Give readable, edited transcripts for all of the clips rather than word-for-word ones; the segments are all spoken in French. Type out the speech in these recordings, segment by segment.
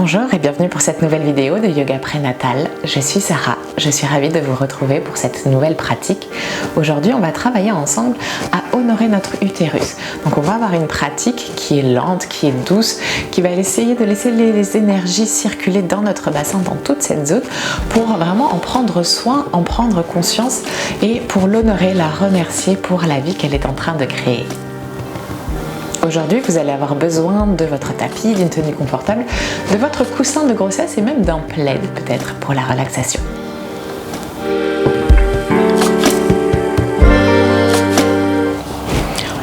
Bonjour et bienvenue pour cette nouvelle vidéo de yoga prénatal. Je suis Sarah, je suis ravie de vous retrouver pour cette nouvelle pratique. Aujourd'hui, on va travailler ensemble à honorer notre utérus. Donc on va avoir une pratique qui est lente, qui est douce, qui va essayer de laisser les énergies circuler dans notre bassin, dans toute cette zone, pour vraiment en prendre soin, en prendre conscience et pour l'honorer, la remercier pour la vie qu'elle est en train de créer. Aujourd'hui, vous allez avoir besoin de votre tapis, d'une tenue confortable, de votre coussin de grossesse et même d'un plaid peut-être pour la relaxation.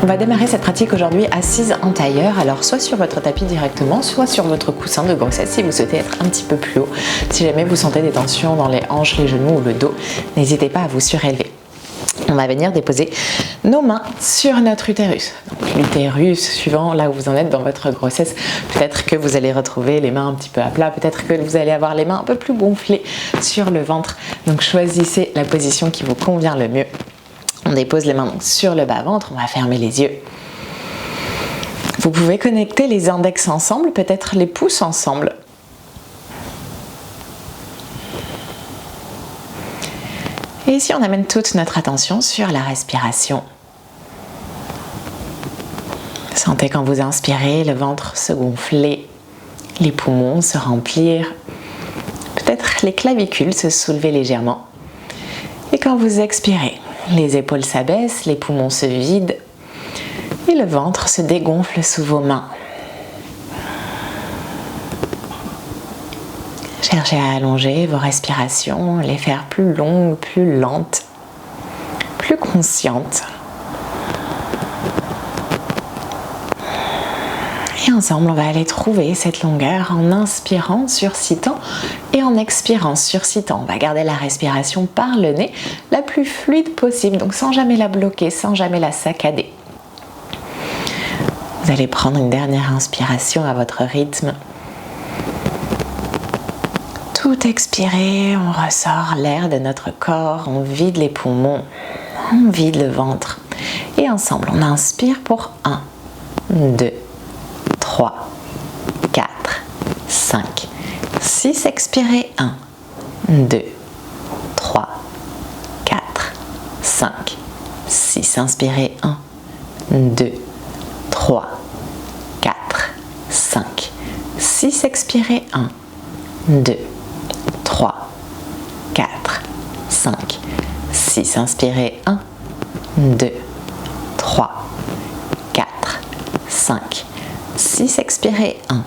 On va démarrer cette pratique aujourd'hui assise en tailleur, alors soit sur votre tapis directement, soit sur votre coussin de grossesse si vous souhaitez être un petit peu plus haut. Si jamais vous sentez des tensions dans les hanches, les genoux ou le dos, n'hésitez pas à vous surélever. On va venir déposer nos mains sur notre utérus. L'utérus, suivant là où vous en êtes dans votre grossesse, peut-être que vous allez retrouver les mains un petit peu à plat, peut-être que vous allez avoir les mains un peu plus gonflées sur le ventre. Donc choisissez la position qui vous convient le mieux. On dépose les mains sur le bas-ventre, on va fermer les yeux. Vous pouvez connecter les index ensemble, peut-être les pouces ensemble. Et ici, on amène toute notre attention sur la respiration. Sentez quand vous inspirez, le ventre se gonfler, les poumons se remplir, peut-être les clavicules se soulever légèrement. Et quand vous expirez, les épaules s'abaissent, les poumons se vident et le ventre se dégonfle sous vos mains. Cherchez à allonger vos respirations, les faire plus longues, plus lentes, plus conscientes. Et ensemble, on va aller trouver cette longueur en inspirant, surcitant et en expirant, surcitant. On va garder la respiration par le nez la plus fluide possible, donc sans jamais la bloquer, sans jamais la saccader. Vous allez prendre une dernière inspiration à votre rythme. Tout expirer, on ressort l'air de notre corps, on vide les poumons, on vide le ventre. Et ensemble, on inspire pour 1, 2, 3, 4, 5, 6. Expirez 1, 2, 3, 4, 5, 6. Inspirez 1, 2, 3, 4, 5, 6. Expirez 1, 2, 3, 4, 5, 6. Inspirez 1, 2, 3, 4, 5, 6. Expirez 1,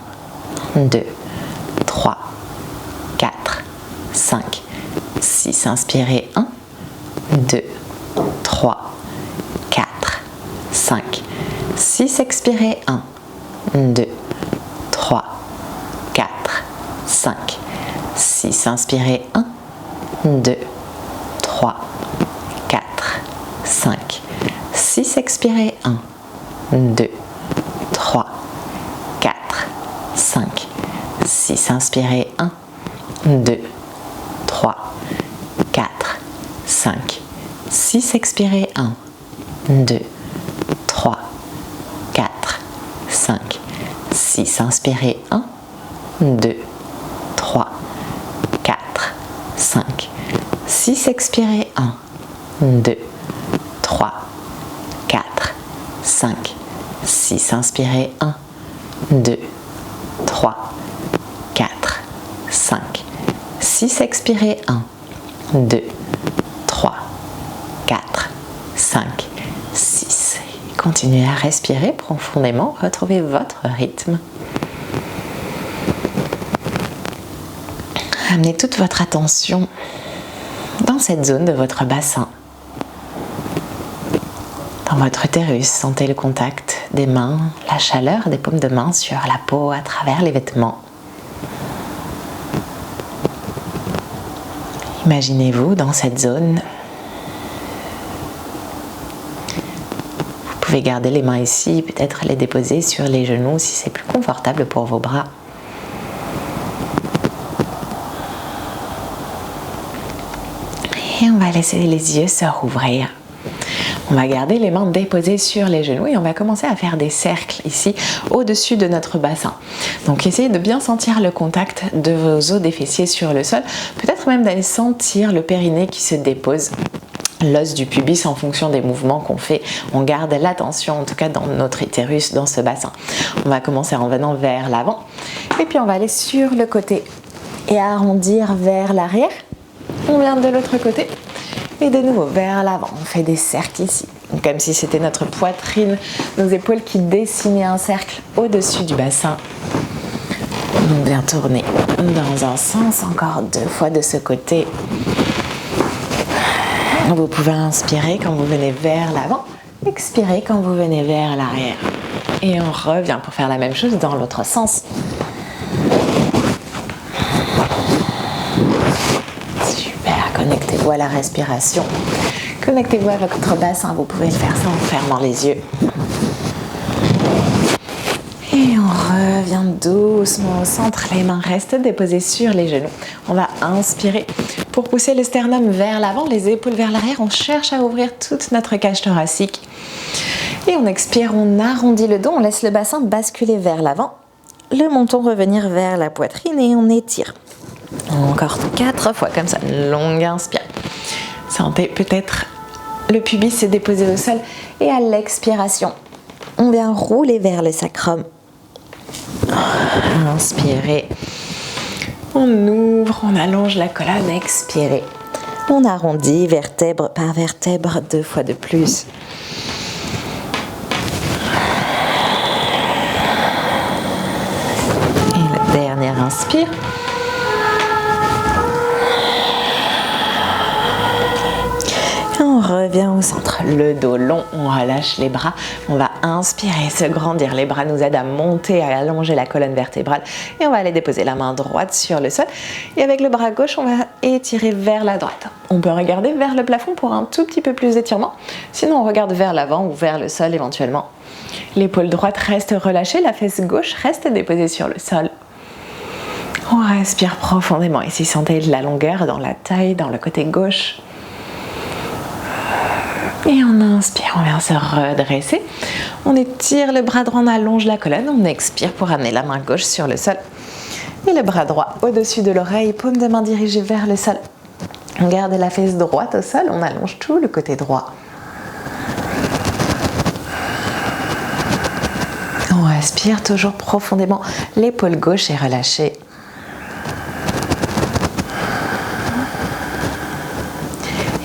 2, 3, 4, 5, 6. Inspirez 1, 2, 3, 4, 5, 6. Expirez 1, 2, 3, 4, 5, 6. Inspirez 1, 2, 3, 4, 5, 6. Expirez 1, 2, 3, 4, 5, 6. Inspirez 1, 2, 3, 4, 5, 6. Expirez 1, 2, 3, 4, 5, 6. Inspirez 1, 2, 3, 4, 5, 6. Expirez 1, 2, 3, 4, 5, 6. Inspirez 1, 2, 3, 4, 5, 6. Expirez 1, 2, 3, 4, 5, 6. Continuez à respirer profondément, retrouvez votre rythme. Amenez toute votre attention dans cette zone de votre bassin. Dans votre utérus, sentez le contact des mains, la chaleur des paumes de main sur la peau à travers les vêtements. Imaginez-vous dans cette zone. Vous pouvez garder les mains ici, peut-être les déposer sur les genoux si c'est plus confortable pour vos bras. Et on va laisser les yeux se rouvrir. On va garder les mains déposées sur les genoux et on va commencer à faire des cercles ici au-dessus de notre bassin. Donc essayez de bien sentir le contact de vos os des fessiers sur le sol, peut-être même d'aller sentir le périnée qui se dépose, l'os du pubis en fonction des mouvements qu'on fait. On garde l'attention en tout cas dans notre utérus, dans ce bassin. On va commencer en venant vers l'avant et puis on va aller sur le côté et arrondir vers l'arrière. On vient de l'autre côté et de nouveau vers l'avant. On fait des cercles ici, comme si c'était notre poitrine, nos épaules qui dessinaient un cercle au-dessus du bassin. On vient tourner dans un sens, encore 2 fois de ce côté. Vous pouvez inspirer quand vous venez vers l'avant, expirer quand vous venez vers l'arrière. Et on revient pour faire la même chose dans l'autre sens. Super, connectez-vous à la respiration. Connectez-vous à votre bassin, vous pouvez le faire ça en fermant les yeux. Et on revient doucement au centre, les mains restent déposées sur les genoux. On va inspirer pour pousser le sternum vers l'avant, les épaules vers l'arrière. On cherche à ouvrir toute notre cage thoracique. Et on expire, on arrondit le dos, on laisse le bassin basculer vers l'avant. Le menton revenir vers la poitrine et on étire. Encore 4 fois comme ça, une longue inspire. Sentez peut-être le pubis se déposer au sol et à l'expiration, on vient rouler vers le sacrum. Inspirez, on ouvre, on allonge la colonne, expirez. On arrondit vertèbre par vertèbre 2 fois de plus. Et la dernière inspire. On revient au centre, le dos long, on relâche les bras, on va inspirer, se grandir, les bras nous aident à monter, à allonger la colonne vertébrale et on va aller déposer la main droite sur le sol et avec le bras gauche on va étirer vers la droite. On peut regarder vers le plafond pour un tout petit peu plus d'étirement, sinon on regarde vers l'avant ou vers le sol éventuellement. L'épaule droite reste relâchée, la fesse gauche reste déposée sur le sol. On respire profondément ici, sentez de la longueur dans la taille, dans le côté gauche. Et on inspire, on vient se redresser. On étire le bras droit, on allonge la colonne. On expire pour amener la main gauche sur le sol. Et le bras droit au-dessus de l'oreille, paume de main dirigée vers le sol. On garde la fesse droite au sol, on allonge tout le côté droit. On respire toujours profondément. L'épaule gauche est relâchée.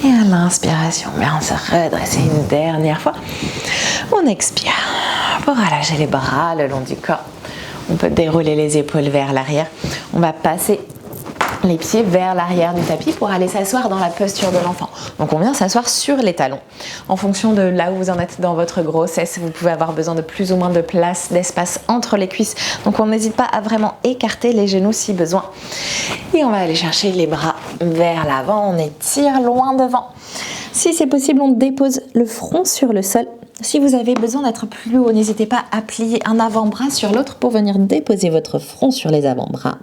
Et à l'inspiration, on se redresser une dernière fois. On expire pour relâcher les bras le long du corps. On peut dérouler les épaules vers l'arrière. On va passer les pieds vers l'arrière du tapis pour aller s'asseoir dans la posture de l'enfant. Donc on vient s'asseoir sur les talons. En fonction de là où vous en êtes dans votre grossesse, vous pouvez avoir besoin de plus ou moins de place, d'espace entre les cuisses. Donc on n'hésite pas à vraiment écarter les genoux si besoin. Et on va aller chercher les bras vers l'avant, on étire loin devant. Si c'est possible, on dépose le front sur le sol. Si vous avez besoin d'être plus haut, n'hésitez pas à plier un avant-bras sur l'autre pour venir déposer votre front sur les avant-bras.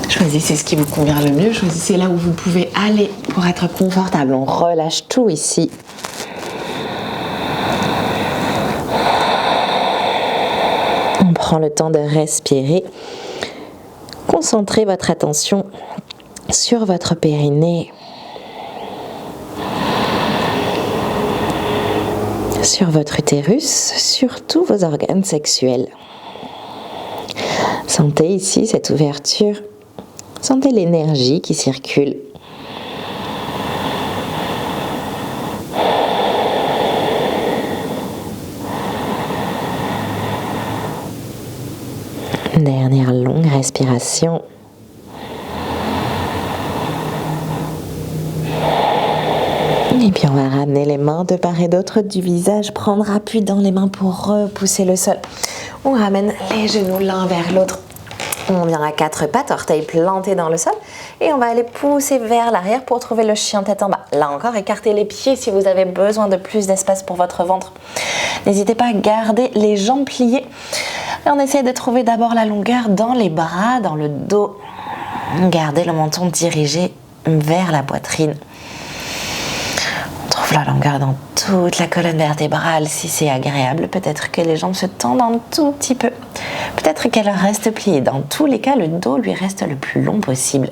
Choisissez ce qui vous convient le mieux, choisissez là où vous pouvez aller pour être confortable. On relâche tout ici. On prend le temps de respirer. Concentrez votre attention sur votre périnée, sur votre utérus, sur tous vos organes sexuels. Sentez ici cette ouverture. Sentez l'énergie qui circule. Dernière longue respiration. Et puis on va ramener les mains de part et d'autre du visage, prendre appui dans les mains pour repousser le sol. On ramène les genoux l'un vers l'autre. On vient à 4 pattes, orteils plantés dans le sol et on va aller pousser vers l'arrière pour trouver le chien tête en bas. Là encore, écartez les pieds si vous avez besoin de plus d'espace pour votre ventre. N'hésitez pas à garder les jambes pliées. Et on essaie de trouver d'abord la longueur dans les bras, dans le dos. Gardez le menton dirigé vers la poitrine. On trouve Trouve la longueur dans toute la colonne vertébrale si c'est agréable. Peut-être que les jambes se tendent un tout petit peu. Peut-être qu'elles restent pliées. Dans tous les cas, le dos lui reste le plus long possible.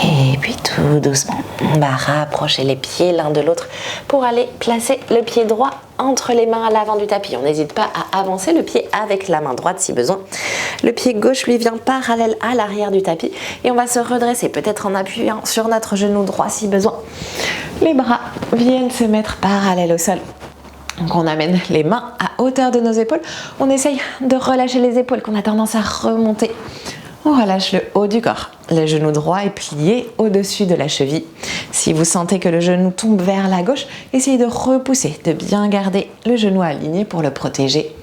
Et puis tout doucement, on va rapprocher les pieds l'un de l'autre pour aller placer le pied droit entre les mains à l'avant du tapis. On n'hésite pas à avancer le pied avec la main droite si besoin. Le pied gauche lui vient parallèle à l'arrière du tapis et on va se redresser, peut-être en appuyant sur notre genou droit si besoin. Les bras viennent se mettre parallèles au sol. Donc on amène les mains à hauteur de nos épaules. On essaye de relâcher les épaules qu'on a tendance à remonter. On relâche le haut du corps. Le genou droit est plié au-dessus de la cheville. Si vous sentez que le genou tombe vers la gauche, essayez de repousser, de bien garder le genou aligné pour le protéger.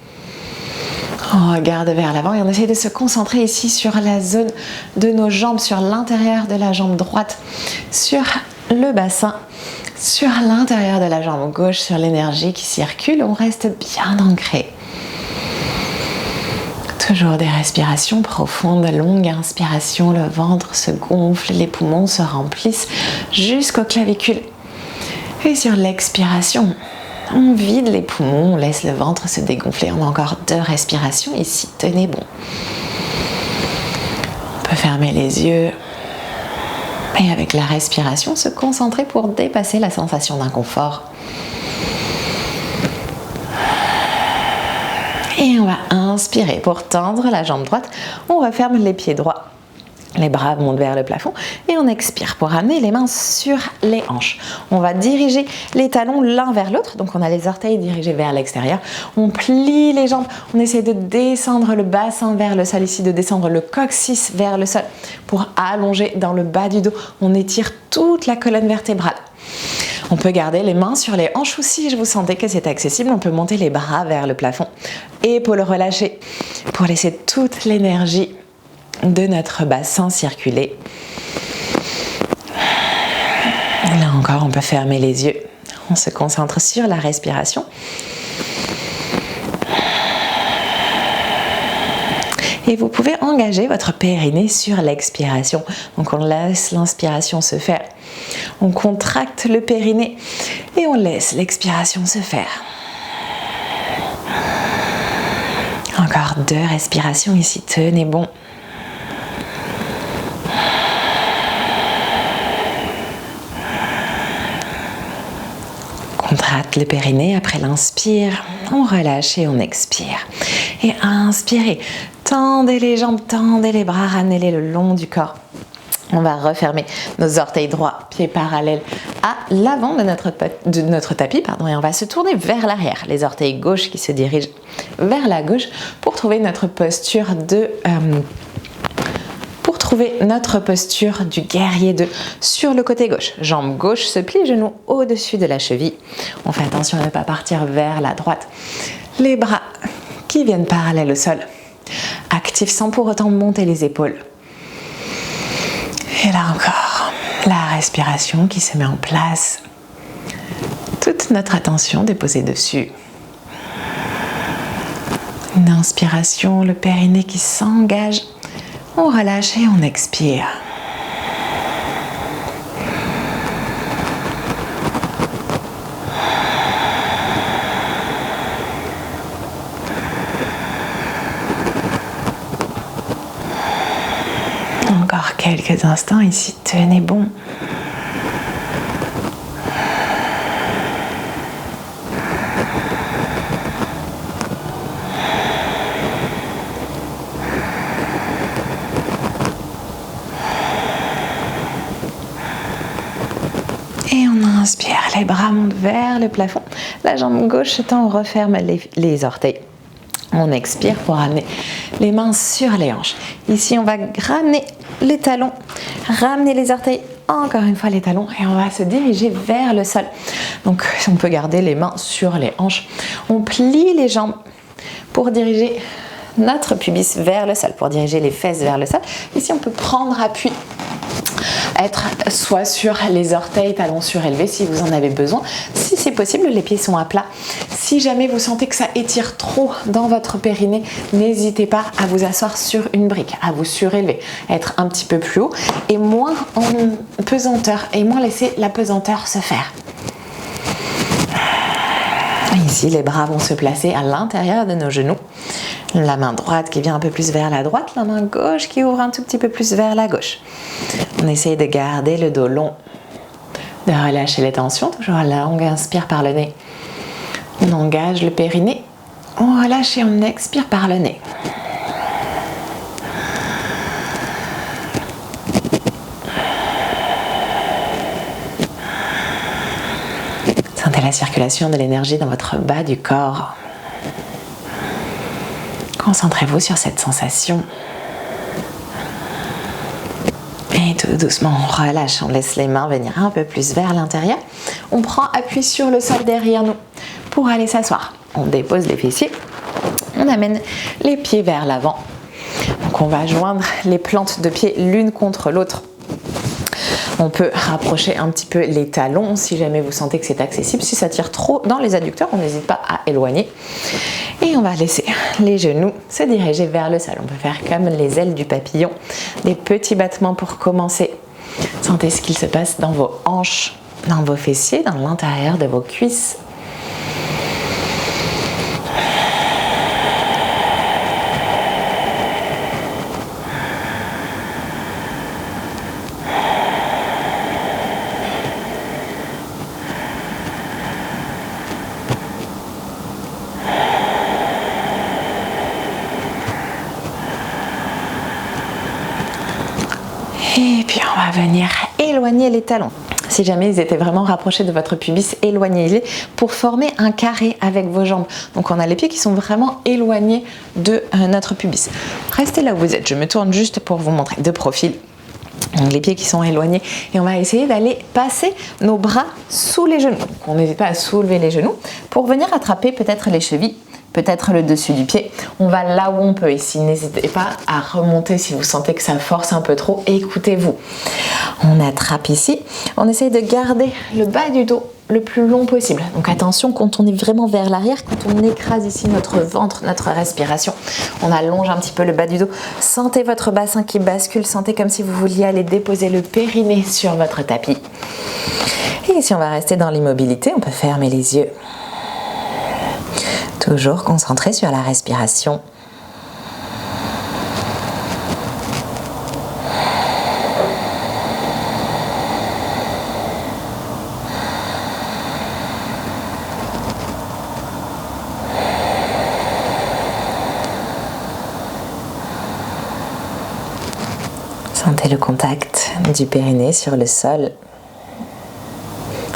On regarde vers l'avant et on essaie de se concentrer ici sur la zone de nos jambes, sur l'intérieur de la jambe droite, sur le bassin, sur l'intérieur de la jambe gauche, sur l'énergie qui circule. On reste bien ancré. Toujours des respirations profondes, longues inspirations, le ventre se gonfle, les poumons se remplissent jusqu'aux clavicules. Et sur l'expiration, on vide les poumons, on laisse le ventre se dégonfler. On a encore 2 respirations ici, tenez bon. On peut fermer les yeux et avec la respiration se concentrer pour dépasser la sensation d'inconfort. Et on va inspirer pour tendre la jambe droite. On referme les pieds droits. Les bras montent vers le plafond et on expire pour amener les mains sur les hanches. On va diriger les talons l'un vers l'autre. Donc on a les orteils dirigés vers l'extérieur. On plie les jambes. On essaie de descendre le bassin vers le sol ici, de descendre le coccyx vers le sol pour allonger dans le bas du dos. On étire toute la colonne vertébrale. On peut garder les mains sur les hanches ou si vous sentez que c'est accessible, on peut monter les bras vers le plafond. Épaules relâchées pour laisser toute l'énergie de notre bassin circuler. Là encore, on peut fermer les yeux. On se concentre sur la respiration. Et vous pouvez engager votre périnée sur l'expiration. Donc on laisse l'inspiration se faire. On contracte le périnée et on laisse l'expiration se faire. Encore 2 respirations ici, tenez bon. Contracte le périnée, après l'inspire, on relâche et on expire. Et inspirez, tendez les jambes, tendez les bras, ramenez-les le long du corps. On va refermer nos orteils droits, pieds parallèles à l'avant de notre tapis, et on va se tourner vers l'arrière. Les orteils gauches qui se dirigent vers la gauche pour trouver notre posture du guerrier 2 sur le côté gauche. Jambe gauche se plie, genou au-dessus de la cheville. On fait attention à ne pas partir vers la droite. Les bras qui viennent parallèles au sol. Actifs sans pour autant monter les épaules. Et là encore, la respiration qui se met en place. Toute notre attention déposée dessus. Une inspiration, le périnée qui s'engage. On relâche et on expire. Encore quelques instants ici, tenez bon. Et on inspire, les bras montent vers le plafond. La jambe gauche se tend, on referme les orteils. On expire pour ramener les mains sur les hanches. Ici, on va ramener les talons, ramener les orteils, encore une fois les talons, et on va se diriger vers le sol. Donc, on peut garder les mains sur les hanches. On plie les jambes pour diriger notre pubis vers le sol, pour diriger les fesses vers le sol. Ici, on peut prendre appui, être soit sur les orteils, talons surélevés si vous en avez besoin. Si c'est possible, les pieds sont à plat. Si jamais vous sentez que ça étire trop dans votre périnée, n'hésitez pas à vous asseoir sur une brique, à vous surélever, à être un petit peu plus haut et moins en pesanteur et moins laisser la pesanteur se faire. Ici, les bras vont se placer à l'intérieur de nos genoux. La main droite qui vient un peu plus vers la droite, la main gauche qui ouvre un tout petit peu plus vers la gauche. On essaye de garder le dos long, de relâcher les tensions, toujours à la longue, inspire par le nez. On engage le périnée, on relâche et on expire par le nez. Sentez la circulation de l'énergie dans votre bas du corps. Concentrez-vous sur cette sensation. Et tout doucement, on relâche, on laisse les mains venir un peu plus vers l'intérieur. On prend appui sur le sol derrière nous pour aller s'asseoir. On dépose les fessiers, on amène les pieds vers l'avant. Donc on va joindre les plantes de pied l'une contre l'autre. On peut rapprocher un petit peu les talons si jamais vous sentez que c'est accessible. Si ça tire trop dans les adducteurs, on n'hésite pas à éloigner. Et on va laisser les genoux se diriger vers le sol. On peut faire comme les ailes du papillon, des petits battements pour commencer. Sentez ce qu'il se passe dans vos hanches, dans vos fessiers, dans l'intérieur de vos cuisses. Et puis on va venir éloigner les talons. Si jamais ils étaient vraiment rapprochés de votre pubis, éloignez-les pour former un carré avec vos jambes. Donc on a les pieds qui sont vraiment éloignés de notre pubis. Restez là où vous êtes, je me tourne juste pour vous montrer de profil. Donc les pieds qui sont éloignés et on va essayer d'aller passer nos bras sous les genoux. Donc on n'hésite pas à soulever les genoux pour venir attraper peut-être les chevilles, peut-être le dessus du pied. On va là où on peut. Ici, n'hésitez pas à remonter si vous sentez que ça force un peu trop. Écoutez-vous. On attrape ici. On essaye de garder le bas du dos le plus long possible. Donc attention, quand on est vraiment vers l'arrière, quand on écrase ici notre ventre, notre respiration, on allonge un petit peu le bas du dos. Sentez votre bassin qui bascule. Sentez comme si vous vouliez aller déposer le périnée sur votre tapis. Et si on va rester dans l'immobilité, on peut fermer les yeux. Toujours concentré sur la respiration. Sentez le contact du périnée sur le sol.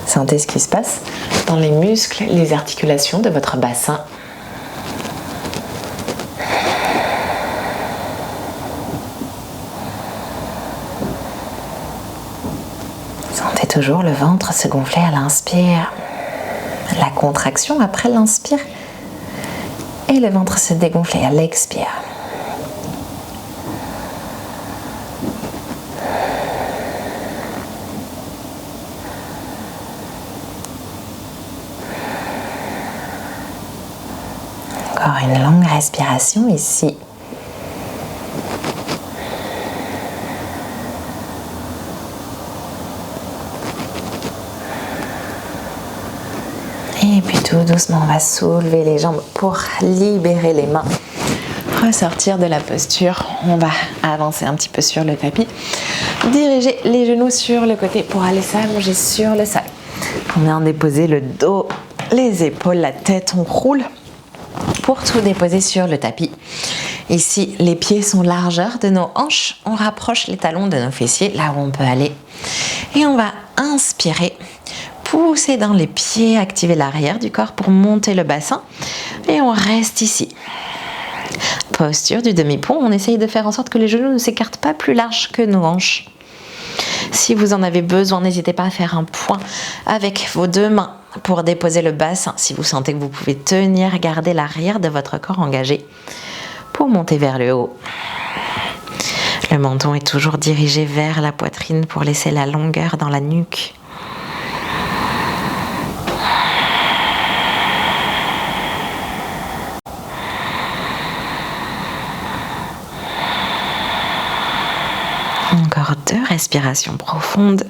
Sentez ce qui se passe dans les muscles, les articulations de votre bassin. Sentez toujours le ventre se gonfler à l'inspire, la contraction après l'inspire et le ventre se dégonfler à l'expire. Encore une longue respiration ici. Et puis tout doucement, on va soulever les jambes pour libérer les mains. Ressortir de la posture. On va avancer un petit peu sur le tapis. Diriger les genoux sur le côté pour aller s'allonger sur le sol. On vient déposer le dos, les épaules, la tête. On roule pour tout déposer sur le tapis. Ici, les pieds sont largeur de nos hanches. On rapproche les talons de nos fessiers, là où on peut aller. Et on va inspirer, pousser dans les pieds, activer l'arrière du corps pour monter le bassin. Et on reste ici. Posture du demi-pont. On essaye de faire en sorte que les genoux ne s'écartent pas plus large que nos hanches. Si vous en avez besoin, n'hésitez pas à faire un point avec vos deux mains pour déposer le bassin. Si vous sentez que vous pouvez tenir, garder l'arrière de votre corps engagé pour monter vers le haut. Le menton est toujours dirigé vers la poitrine pour laisser la longueur dans la nuque. encore 2 respirations profondes.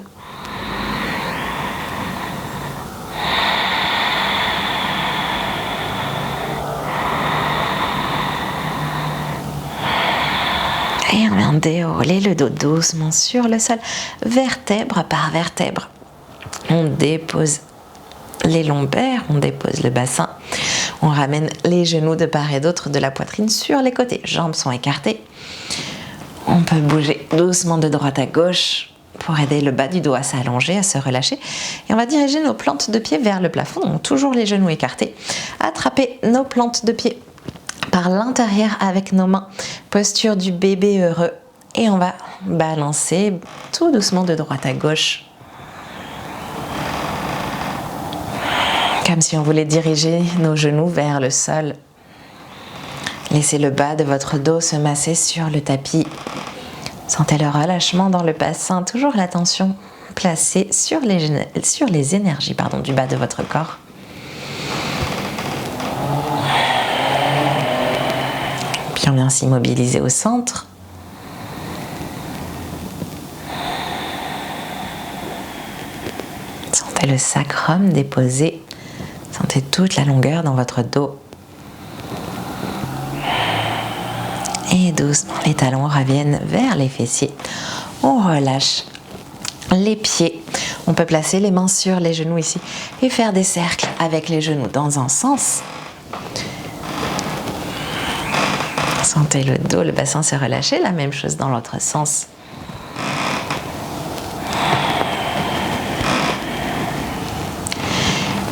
Et on vient dérouler le dos doucement sur le sol, vertèbre par vertèbre. On dépose les lombaires, on dépose le bassin. On ramène les genoux de part et d'autre de la poitrine sur les côtés. Jambes sont écartées. On peut bouger doucement de droite à gauche pour aider le bas du dos à s'allonger, à se relâcher. Et on va diriger nos plantes de pied vers le plafond. Donc toujours les genoux écartés. Attraper nos plantes de pied par l'intérieur avec nos mains. Posture du bébé heureux. Et on va balancer tout doucement de droite à gauche. Comme si on voulait diriger nos genoux vers le sol. Laissez le bas de votre dos se masser sur le tapis. Sentez le relâchement dans le bassin, toujours l'attention placée sur les énergies du bas de votre corps. Puis on vient s'immobiliser au centre. Sentez le sacrum déposé. Sentez toute la longueur dans votre dos. Et doucement, les talons reviennent vers les fessiers. On relâche les pieds. On peut placer les mains sur les genoux ici et faire des cercles avec les genoux dans un sens. Sentez le dos, le bassin se relâcher. La même chose dans l'autre sens.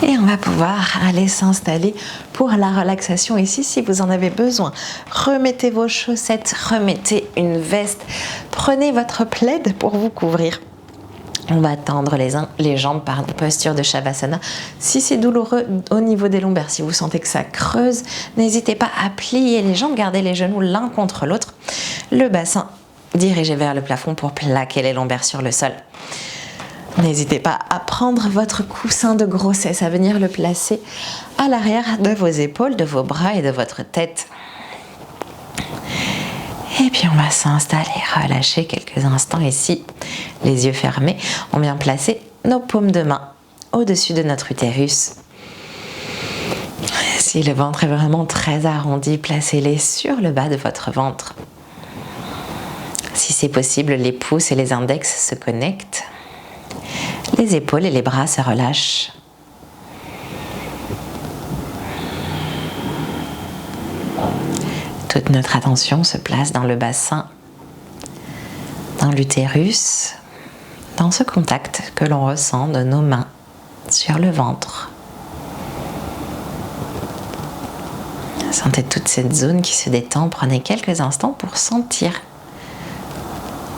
Et on va pouvoir aller s'installer pour la relaxation ici si vous en avez besoin. Remettez vos chaussettes, remettez une veste. Prenez votre plaid pour vous couvrir. On va tendre les jambes par posture de Shavasana. Si c'est douloureux au niveau des lombaires, si vous sentez que ça creuse, n'hésitez pas à plier les jambes, gardez les genoux l'un contre l'autre. Le bassin dirigé vers le plafond pour plaquer les lombaires sur le sol. N'hésitez pas à prendre votre coussin de grossesse, à venir le placer à l'arrière de vos épaules, de vos bras et de votre tête. Et puis on va s'installer, relâcher quelques instants ici, les yeux fermés. On vient placer nos paumes de main au-dessus de notre utérus. Si le ventre est vraiment très arrondi, placez-les sur le bas de votre ventre. Si c'est possible, les pouces et les index se connectent. Les épaules et les bras se relâchent. Toute notre attention se place dans le bassin, dans l'utérus, dans ce contact que l'on ressent de nos mains sur le ventre. Sentez toute cette zone qui se détend. Prenez quelques instants pour sentir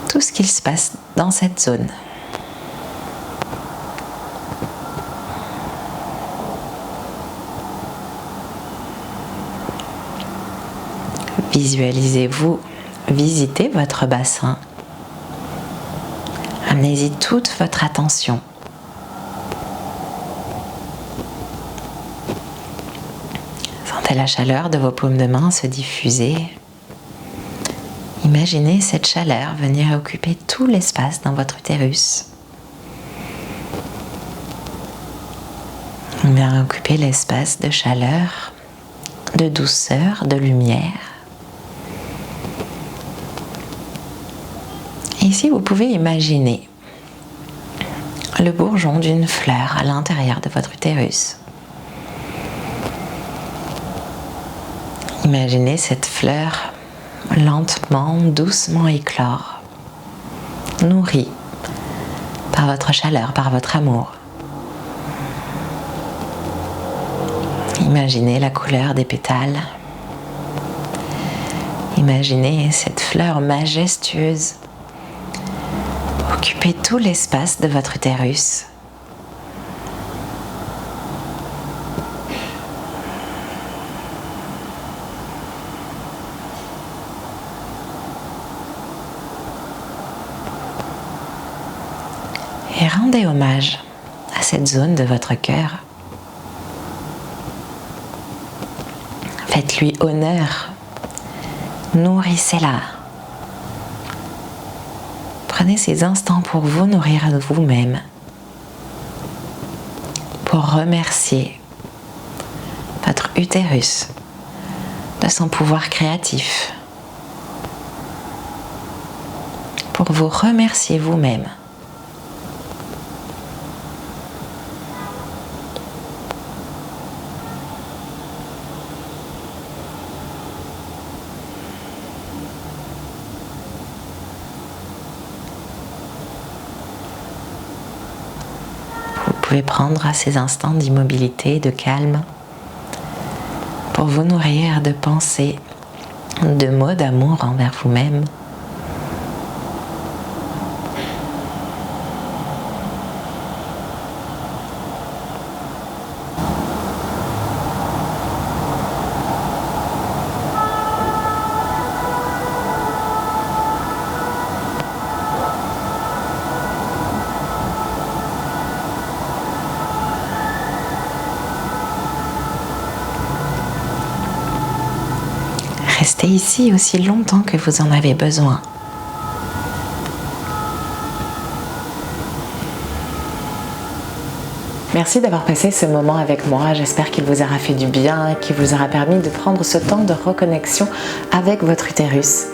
tout ce qu'il se passe dans cette zone. Visualisez-vous visiter votre bassin. Amenez-y toute votre attention. Sentez la chaleur de vos paumes de main se diffuser. Imaginez cette chaleur venir occuper tout l'espace dans votre utérus. On vient occuper l'espace de chaleur, de douceur, de lumière. Ici, vous pouvez imaginer le bourgeon d'une fleur à l'intérieur de votre utérus. Imaginez cette fleur lentement, doucement éclore, nourrie par votre chaleur, par votre amour. Imaginez la couleur des pétales. Imaginez cette fleur majestueuse occuper tout l'espace de votre utérus. Et rendez hommage à cette zone de votre cœur. Faites-lui honneur. Nourrissez-la. Prenez ces instants pour vous nourrir vous-même, pour remercier votre utérus de son pouvoir créatif, pour vous remercier vous-même. Vous pouvez prendre ces instants d'immobilité, de calme, pour vous nourrir de pensées, de mots d'amour envers vous-même. Restez ici aussi longtemps que vous en avez besoin. Merci d'avoir passé ce moment avec moi. J'espère qu'il vous aura fait du bien, qu'il vous aura permis de prendre ce temps de reconnexion avec votre utérus.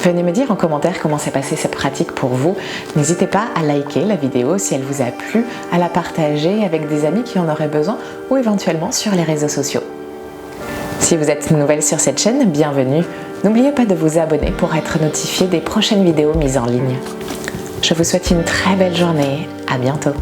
Venez me dire en commentaire comment s'est passée cette pratique pour vous. N'hésitez pas à liker la vidéo si elle vous a plu, à la partager avec des amis qui en auraient besoin ou éventuellement sur les réseaux sociaux. Si vous êtes nouvelle sur cette chaîne, bienvenue. N'oubliez pas de vous abonner pour être notifié des prochaines vidéos mises en ligne. Je vous souhaite une très belle journée. À bientôt.